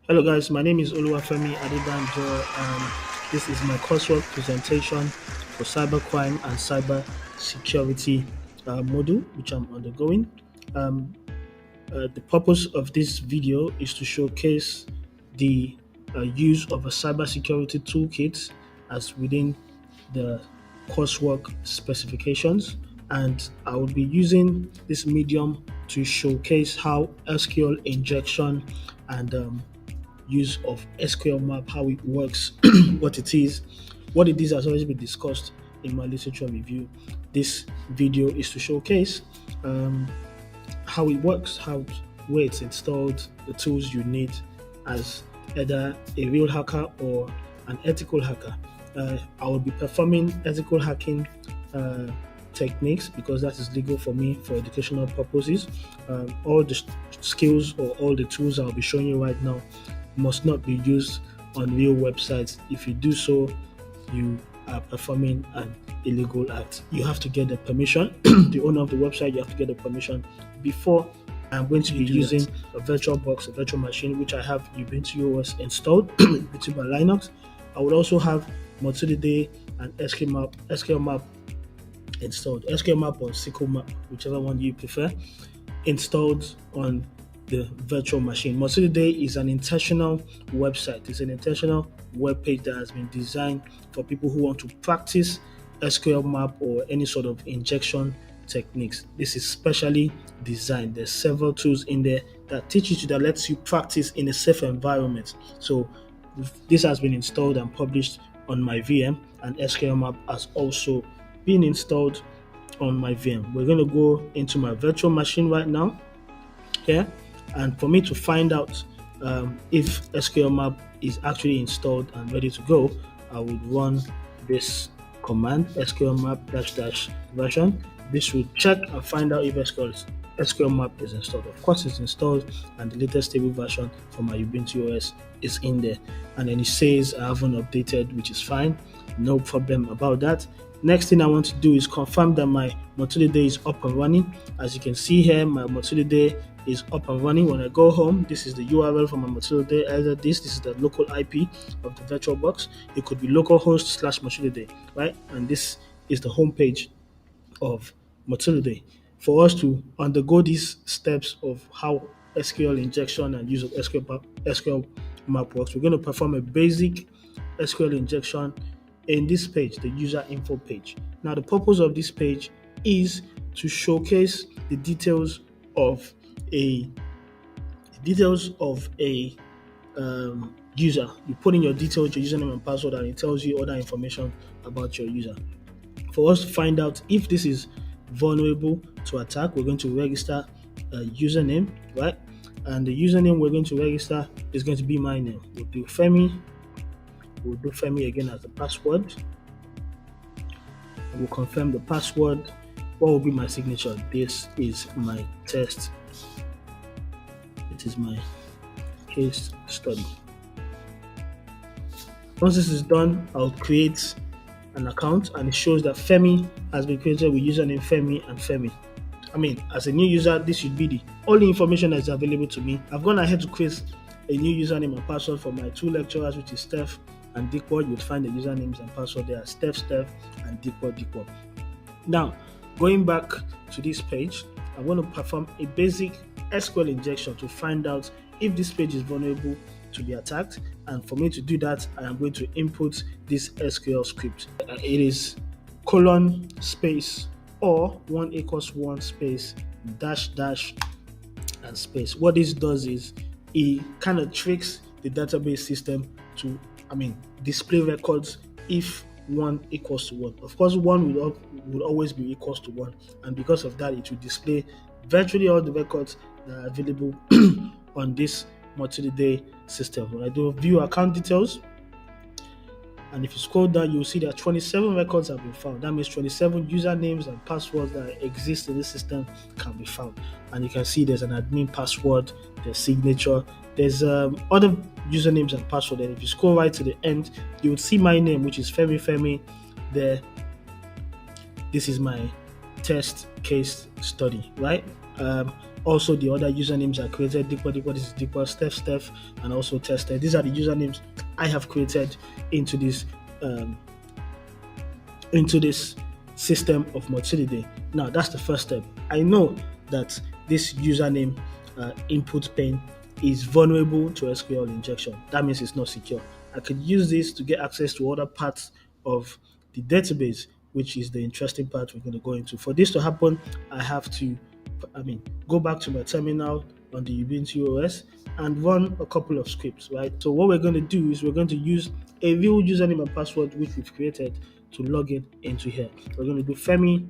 Hello guys, my name is Oluwafemi Adebanjo and this is my coursework presentation for cybercrime and cyber security module which I'm undergoing. Um, the purpose of this video is to showcase the use of a cybersecurity toolkit as within the coursework specifications, and I will be using this medium to showcase how SQL injection and use of SQLmap, how it works, what it is. What it is has already been discussed in my literature review. This video is to showcase um, how it works, where it's installed, the tools you need as either a real hacker or an ethical hacker. I will be performing ethical hacking techniques because that is legal for me for educational purposes. All the skills or all the tools I'll be showing you right now must not be used on real websites. If you do so, you are performing an illegal act. You have to get the permission, the owner of the website, you have to get the permission before. I'm going to be using a virtual box, a virtual machine, which I have Ubuntu OS installed, Ubuntu by Linux. I would also have Mutillidae and SQLmap installed. SQLmap or SQLmap, whichever one you prefer, installed on the virtual machine. Mutillidae is an intentional website. It's an intentional web page that has been designed for people who want to practice SQLmap or any sort of injection techniques. This is specially designed. There's several tools in there that teach you that lets you practice in a safe environment. So this has been installed and published on my VM, and SQLmap has also been installed on my VM. We're going to go into my virtual machine right now here, and for me to find out if SQLmap is actually installed and ready to go, I would run this command SQLmap --version. This will check and find out if SQLmap is installed. Of course, it's installed, and the latest stable version for my Ubuntu OS is in there. And then it says I haven't updated, which is fine, no problem about that. Next thing I want to do is confirm that my Mutillidae is up and running. As you can see here, my Mutillidae is up and running. When I go home, this is the URL for my Mutillidae. Either this is the local IP of the virtual box. It could be localhost /Mutillidae, right? And this is the home page of Mutillidae. For us to undergo these steps of how SQL injection and use of SQL map works, we're going to perform a basic SQL injection in this page, the user info page. Now, the purpose of this page is to showcase the details of a user. You put in your details, your username and password, and it tells you other information about your user. For us to find out if this is vulnerable to attack, we're going to register a username, right? And the username we're going to register is going to be my name. We'll do Femi. We'll do Femi again as the password. We'll confirm the password. What will be my signature? This is my test. It is my case study. Once this is done, I'll create an account, and it shows that Femi has been created with username Femi and Femi. As a new user, this should be the only information that is available to me. I've gone ahead to create a new username and password for my two lecturers, which is Steph and Dikwa. You'd find the usernames and password there, Steph, and Dikwa. Now, going back to this page, I'm going to perform a basic SQL injection to find out if this page is vulnerable to be attacked. And for me to do that, I am going to input this SQL script. It is colon space or 1 = 1 space dash and space. What this does is it kind of tricks the database system to display records if 1 = 1. Of course, 1 would always be equals to 1, and because of that, it will display virtually all the records that are available on this Mutillidae system. When I do view account details, and if you scroll down, you'll see that 27 records have been found. That means 27 usernames and passwords that exist in this system can be found. And you can see there's an admin password, there's signature, there's other usernames and password. And if you scroll right to the end, you would see my name, which is Femi there. This is my test case study, right? Also, the other usernames are created. This is Deepa, Steph, and also Tested. These are the usernames I have created into this um, into this system of Mutillidae. Now, that's the first step. I know that this username input pane is vulnerable to SQL injection. That means it's not secure. I could use this to get access to other parts of the database, which is the interesting part we're going to go into. For this to happen, I have to, go back to my terminal on the Ubuntu OS and run a couple of scripts, right? So what we're going to do is we're going to use a real username and password which we've created to log in into here. We're going to do Femi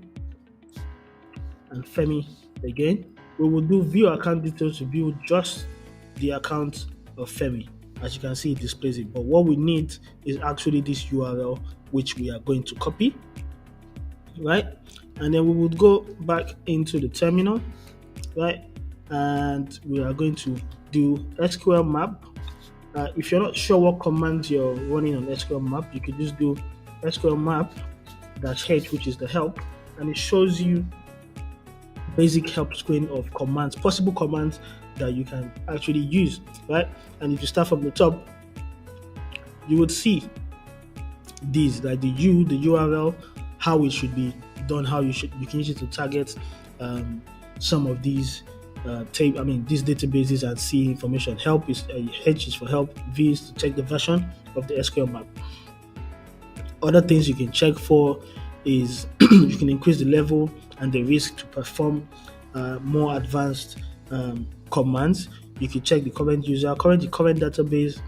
and Femi again. We will do view account details to view just the account of Femi. As you can see, it displays it. But what we need is actually this URL, which we are going to copy, right? And then we would go back into the terminal, right? And we are going to do SQLmap. If you're not sure what commands you're running on SQLmap, you could just do SQLmap -h, which is the help, and it shows you basic help screen of commands, possible commands that you can actually use, right? And if you start from the top, you would see these, like the URL, how it should be done, you can use it to target some of these these databases and see information. Help is H is for help, V is to check the version of the SQL map. Other things you can check for is you can increase the level and the risk to perform more advanced commands. You can check the current user, the current database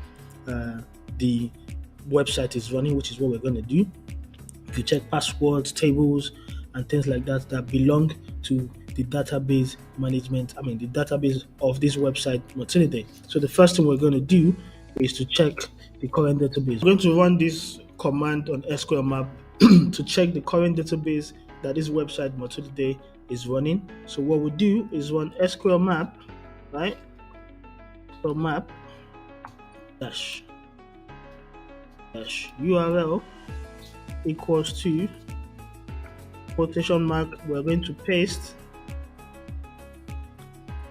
the website is running, which is what we're going to do. You can check passwords, tables, and things like that belong to the database management, the database of this website, Mutillidae. So the first thing we're going to do is to check the current database. We're going to run this command on SQLmap to check the current database that this website, Mutillidae, is running. So what we'll do is run SQLmap, right? So map dash URL equals to quotation mark. We're going to paste.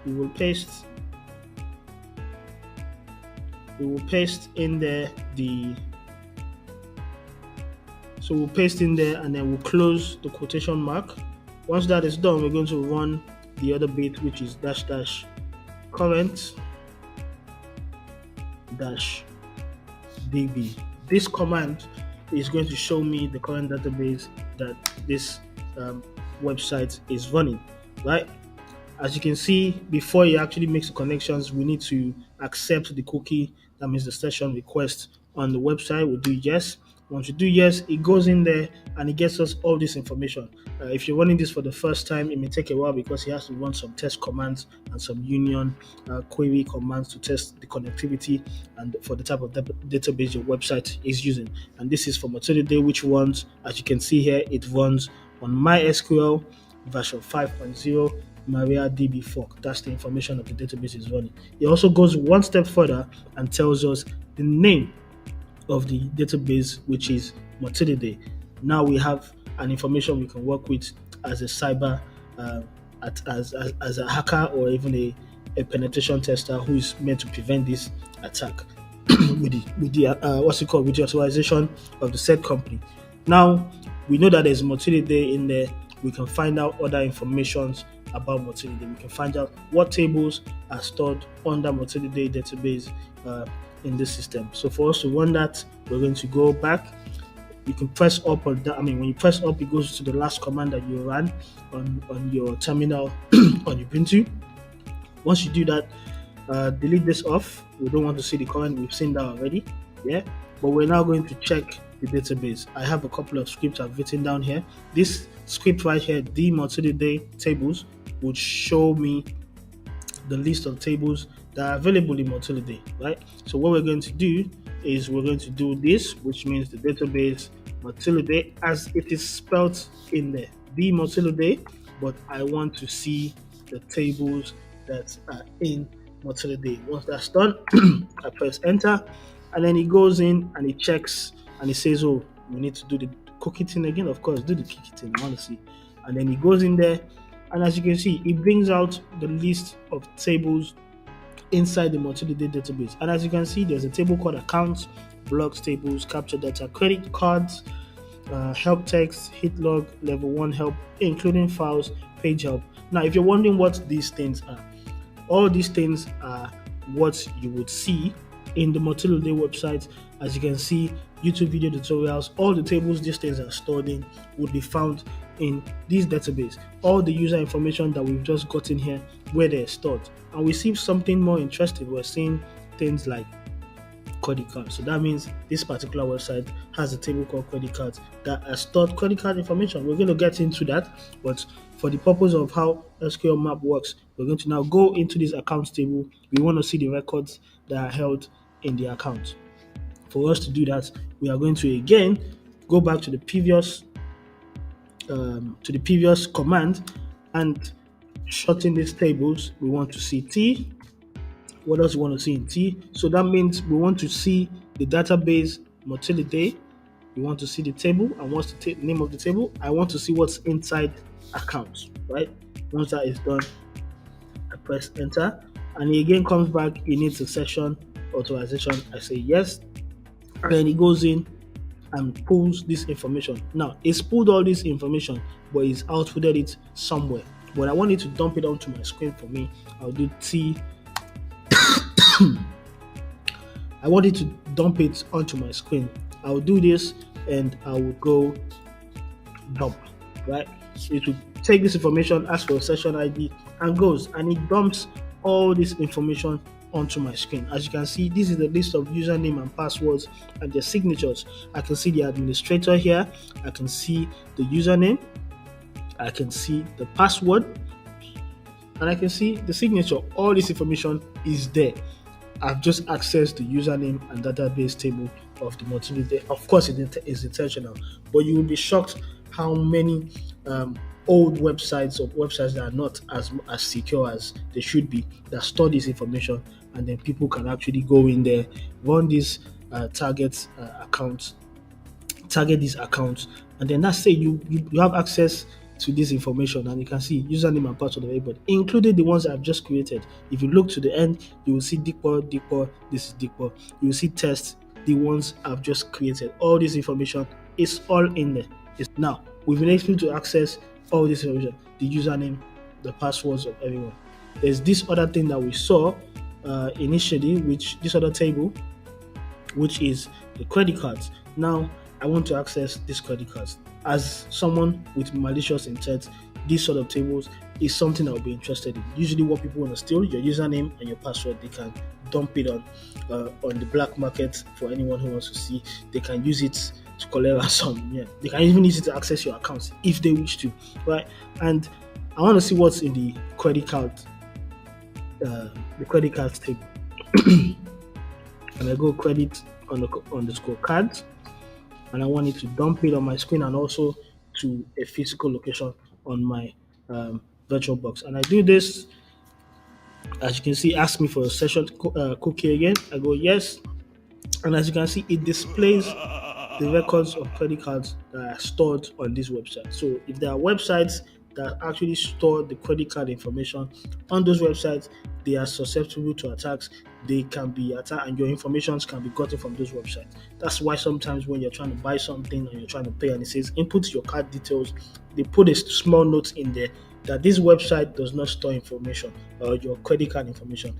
We will paste in there so we'll paste in there and then we'll close the quotation mark. Once that is done, we're going to run the other bit, which is --current -db. This command is going to show me the current database that this website is running, right? As you can see, before it actually makes the connections, we need to accept the cookie. That means the session request on the website. We'll do yes. Once you do yes, it goes in there and it gets us all this information. If you're running this for the first time, it may take a while because it has to run some test commands and some union query commands to test the connectivity and for the type of database your website is using. And this is for Mutillidae, which runs, as you can see here, it runs on MySQL version 5.0. MariaDB fork. That's the information that the database is running. It also goes one step further and tells us the name of the database, which is Mutillidae. Now we have an information we can work with as a cyber, as a hacker or even a penetration tester who is meant to prevent this attack with the authorization of the said company. Now we know that there's Mutillidae in there. We can find out other informations about Mutillidae. We can find out what tables are stored under Mutillidae database in this system. So for us to run that, we're going to go back. You can press up or down. When you press up, it goes to the last command that you ran on your terminal on Ubuntu. Once you do that, delete this off. We don't want to see the current. We've seen that already. Yeah, but we're now going to check the database. I have a couple of scripts I've written down here. This script right here, the Mutillidae tables, would show me the list of tables that are available in Mutillidae, right? So what we're going to do is we're going to do this, which means the database Mutillidae as it is spelled in there, the Mutillidae, but I want to see the tables that are in Mutillidae. Once that's done, I press enter, and then it goes in and it checks and it says, oh, we need to do the cookie thing again. Of course, do the cookie thing, honestly. And then it goes in there And as you can see, it brings out the list of tables inside the Mutillidae database. And as you can see, there's a table called accounts, blocks, tables, capture data, credit cards, help text, hit log, level 1 help, including files, page help. Now, if you're wondering what these things are, all these things are what you would see in the Mutillidae website. As you can see, YouTube video tutorials, all the tables these things are stored in would be found in this database. All the user information that we've just gotten here, where they're stored. And we see something more interesting. We're seeing things like credit cards. So that means this particular website has a table called credit cards that has stored credit card information. We're going to get into that, but for the purpose of how SQLmap works, we're going to now go into this accounts table. We want to see the records that are held in the account. For us to do that, we are going to again go back to the previous command and shorten these tables. We want to see T. What else we want to see in T? So that means we want to see the database Mutillidae. We want to see the table. And what's the name of the table? I want to see what's inside accounts, right? Once that is done, I press enter. And it again comes back. It needs a session authorization. I say yes. And then it goes in and pulls this information. Now, it's pulled all this information, but it's outputted it somewhere. But I want it to dump it onto my screen for me. I'll do T. I want it to dump it onto my screen. I'll do this and I will go dump, right? It will take this information, ask for a session ID, and goes, and it dumps all this information onto my screen. As you can see, this is the list of username and passwords and their signatures. I can see the administrator here. I can see the username. I can see the password, and I can see the signature. All this information is there. I've just accessed the username and database table of the Mutillidae. Of course, it is intentional, but you will be shocked how many old websites or websites that are not as secure as they should be that store this information, and then people can actually go in there, run these target these accounts, and then that's say you have access to this information, and you can see username and password of everybody, including the ones I've just created. If you look to the end, you will see Dikpo, this is Dikpo. You will see test, the ones I've just created. All this information is all in there. Now, we've been able to access all this information, the username, the passwords of everyone. There's this other thing that we saw initially, which this other table, which is the credit cards. Now, I want to access these credit cards. As someone with malicious intent, these sort of tables is something I'll be interested in. Usually what people want to steal, your username and your password, they can dump it on the black market for anyone who wants to see. They can use it to collect ransom. Yeah, they can even use it to access your accounts if they wish to, right? And I want to see what's in the credit card table. And I go credit underscore cards, and I want it to dump it on my screen and also to a physical location on my virtual box. And I do this, as you can see, ask me for a session cookie again. I go yes, and as you can see, it displays the records of credit cards that are stored on this website. So if there are websites that actually store the credit card information on those websites, they are susceptible to attacks. They can be attacked, and your information can be gotten from those websites. That's why sometimes when you're trying to buy something and you're trying to pay, and it says input your card details, they put a small note in there that this website does not store information or your credit card information.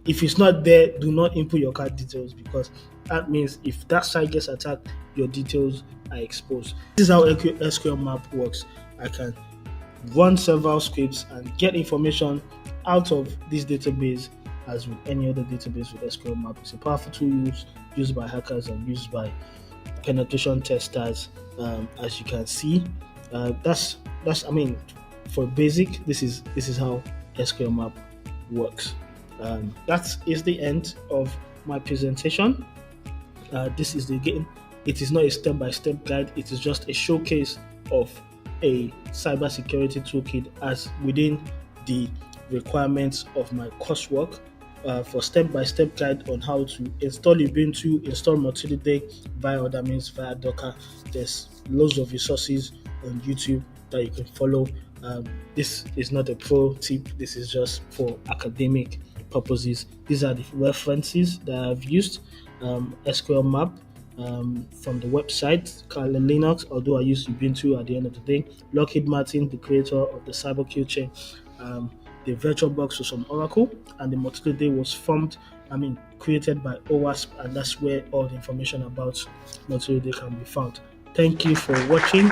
If it's not there, do not input your card details, because that means if that site gets attacked, your details are exposed. This is how SQLmap works. I can run several scripts and get information out of this database as with any other database with SQLmap. It's a powerful tool used by hackers and used by penetration testers. As you can see, that's I mean, for basic, this is how SQLmap works. That is the end of my presentation. This is the game. It is not a step-by-step guide. It is just a showcase of a cybersecurity toolkit as within the requirements of my coursework. For step-by-step guide on how to install Ubuntu, install Mutillidae via other means, via Docker. There's loads of resources on YouTube that you can follow. This is not a pro tip. This is just for academic purposes. These are the references that I've used. SQLmap from the website, Kali Linux, although I use Ubuntu at the end of the day. Lockheed Martin, the creator of the CyberQ chain. The VirtualBox was from Oracle, and the Mutillidae was created by OWASP, and that's where all the information about Mutillidae can be found. Thank you for watching.